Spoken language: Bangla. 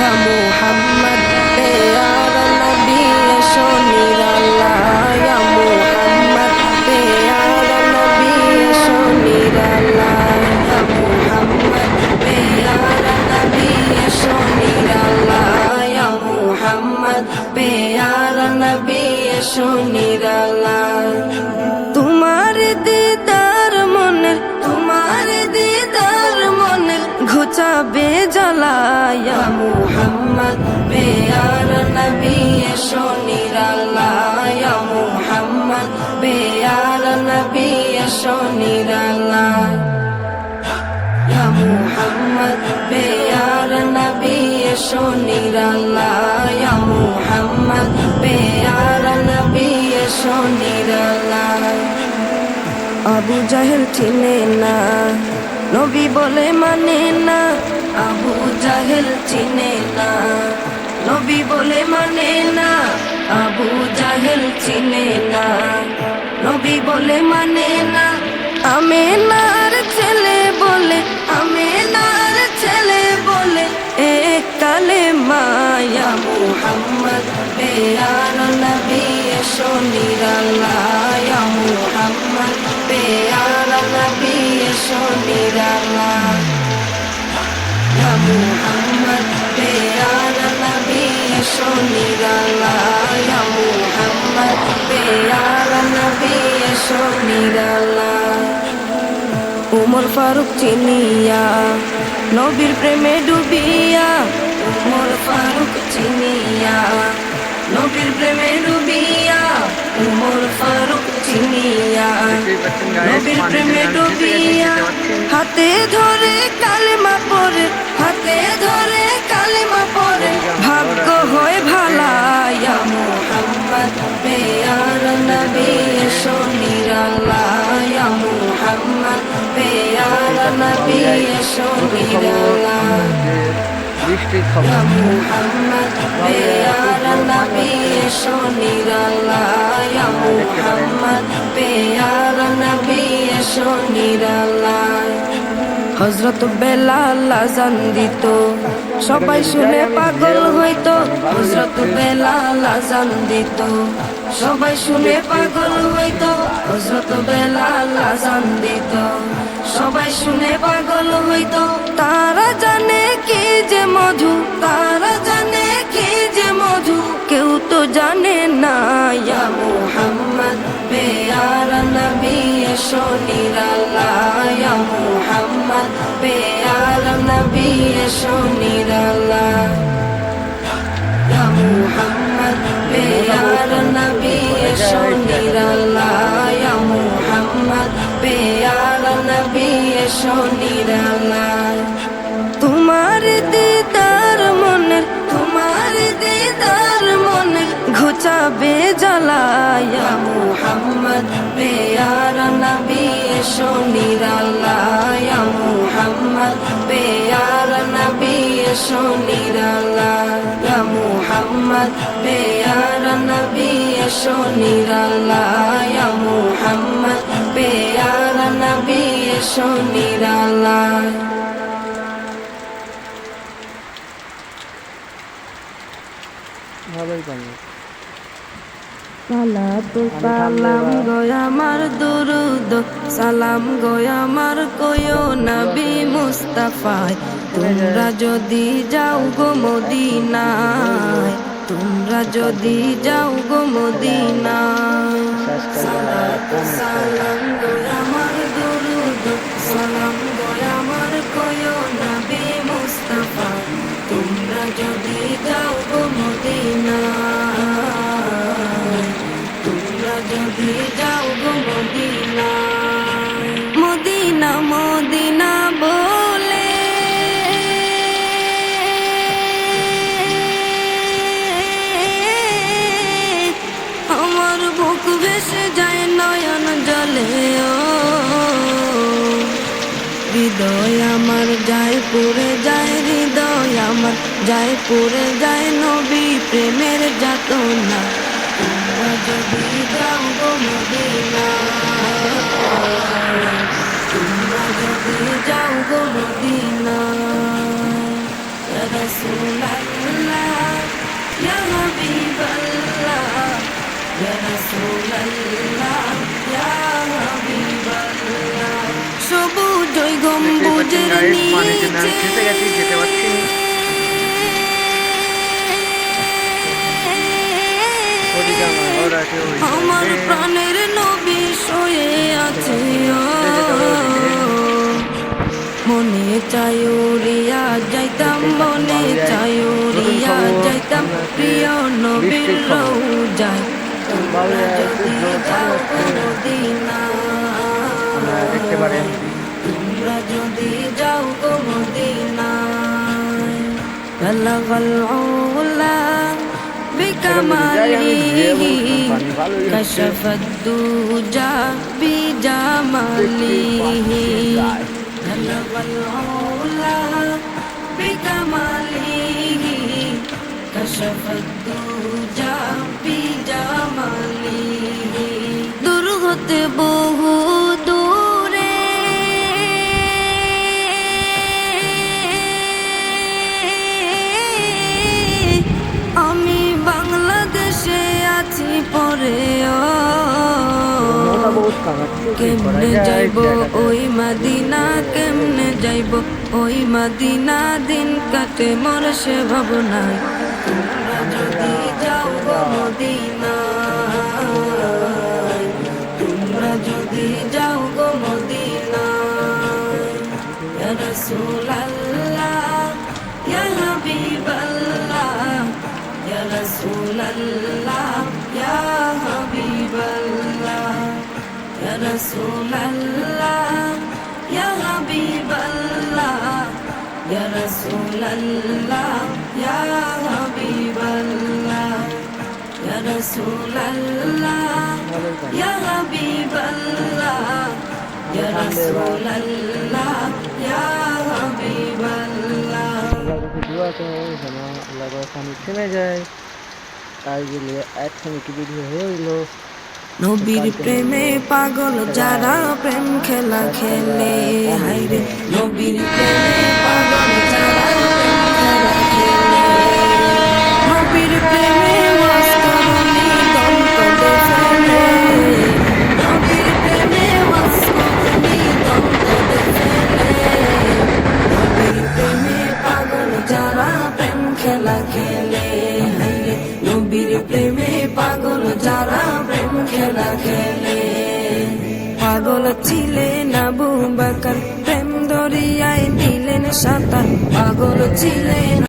ইয়া মুহাম্মদ পেয়ারা নবী এসো নিরালায় ইয়া মুহাম্মদ পেয়ারা নবী এসো নিরালায় ইয়া মুহাম্মদ পেয়ারা নবী এসো নিরালায় ইয়া মুহাম্মদ পেয়ারা নবী এসো নিরালায় তোমার দিদার মনের ঘুচাবে জ্বালায় ইয়া মুহাম্মদ পেয়ারা নবী এসো নিরালায় ইয়া মুহাম্মদ পেয়ারা নবী এসো নিরালায় ইয়া মুহাম্মদ পেয়ারা নবী এসো নিরালায় ইয়া মুহাম্মদ পেয়ারা নবী এসো নিরালায় আবু জাহেল চিনে না নবী বলে মানে না আবু জাহেল চিনে না নবী বলে মানে না আবু জাহেল চিনে না নবী বলে মানে না আমেনার ছেলে বলে এক কালেমা ইয়া মুহাম্মদ পেয়ারা নবী এসো নিরালায় ইয়া মুহাম্মদ পেয়ারা নবী এসো নিরালায় ইয়া মুহাম্মদ পেয়ারা নবী এসো নিরালায় ইয়া মুহাম্মদ পেয়ারা নবী এসো নিরালায় উমর ফারুক চিনিয়া নবীর প্রেমে ডুবিয়া উমর ফারুক চিনিয়া নবীর প্রেমে ডুবিয়া উমর ফারুক চিনিয়া নবীর প্রেমে ডুবিয়া হাতে ধরে কালেমা পড়ে ভাগ্য হয় ভালা ইয়া মুহাম্মদ পেয়ারা নবী এসো নিরালায় ইয়া মুহাম্মদ পেয়ারা নবী এসো নিরালায় ইয়া মুহাম্মদ পেয়ারা নবী এসো নিরালায় ইয়া মুহাম্মদ পেয়ারা নবী এসো নিরালায় হযরত বেলাল আযান দিত সবাই শুনে পাগল হইতো হযরত বেলাল আযান দিত সবাই শুনে পাগল হইতো হযরত বেলাল আযান দিত সবাই শুনে পাগল হইতো তারা জানে কি যে মধু কেউ তো জানে না ইয়া মুহাম্মদ পেয়ারা নবী এসো নিরালায় ইয়া মুহাম্মদ পেয়ারা নবী এসো নিরালায় ইয়া মুহাম্মদ পেয়ারা নবী এসো নিরালায় ইয়া মুহাম্মদ পেয়ারা নবী এসো নিরালায় তোমার দিদার মনের ঘুচাবে জ্বালায় ইয়া মুহাম্মদ পেয়ারা নবী এসো নিরালায় ইয়া মুহাম্মদ পেয়ারা নবী এসো নিরালায় ইয়া মুহাম্মদ পেয়ারা নবী এসো নিরালায় ইয়া মুহাম্মদ পেয়ারা নবী এসো নিরালায় সালাতু সালাম গয় আমার দুরুদ সালাম গয় আমার কয়ো নবী মুস্তাফায় তোমরা যদি যাও গো মদিনায় সালাতু সালাম গয় আমার দুরুদ সালাম গয় আমার কয়ো নবী মুস্তাফায় তোমরা যদি যাও গো মদিনায় যদি যাও গো মদিনা বলে আমার বুক ভেসে যায় নয়ন জলে ও হৃদয় আমার যায় পুরে যায় হৃদয় আমার যায় পুরে যায় নবী প্রেমের যাতনা তোমরা যদি যাও গো মদিনায় তোমরা যদি যাও গো মদিনায় ইয়া রাসূলুল্লাহ ইয়া হাবিবাল্লাহ ইয়া রাসূলুল্লাহ ইয়া হাবিবাল্লাহ সবুজ ওই গম্বুজের নিচে আমার প্রাণের নবী শুয়ে আছে মনে চাই উড়িয়া যাইতাম মনে চাই উড়িয়া যাইতাম প্রিয় নবীর রওজায় তোমরা যদি যাও মদিনা তোমরা যদি যাও মদিনায় বালাগাল উলা بكماله كشف الدجى بجماله بلغ العلا بكماله كشف الدجى بجماله درغت বহু দূরে আমি বাংলাদেশে আছি পরে কেমনে যাইব ওই মদিনা কেমনে যাইব ওই মদিনা দিন কাটে মোর সে ভাবনায় তোমরা যদি যাও গো মদিনায় তোমরা যদি যাও গো মদিনায় ইয়া রাসূলুল্লাহ ইয়া হাবিবাল্লাহ ইয়া রাসূলুল্লাহ ইয়া হাবিবাল্লাহ ইয়া রাসূলুল্লাহ ইয়া হাবিবাল্লাহ ইয়া রাসূলুল্লাহ ইয়া হাবিবাল্লাহ ইয়া রাসূলুল্লাহ ইয়া হাবিবাল্লাহ ইয়া রাসূলুল্লাহ ইয়া হাবিবাল্লাহ দোয়া করো যেন আল্লাহর রহমত থেমে যায় তাই বলে একখানে কি ভিডিও হইল নবীর প্রেমে পাগল যারা প্রেম খেলা খেলে হায়রে নবীর প্রেমে পাগল যারা প্রেম খেলা খেলে নবীর প্রেমে মস্করনি দল করে ফেলে নবীর প্রেমে মস্করনি দল করে ফেলে নবীর প্রেমে পাগল যারা প্রেম খেলা খেলে হায়রে নবীর প্রেমে পাগল যারা প্রেম খেলা খেলে পাগল ছিলেন আবু বকর প্রেম দরিয়ায় দিলেন সাঁতার পাগল ছিলেন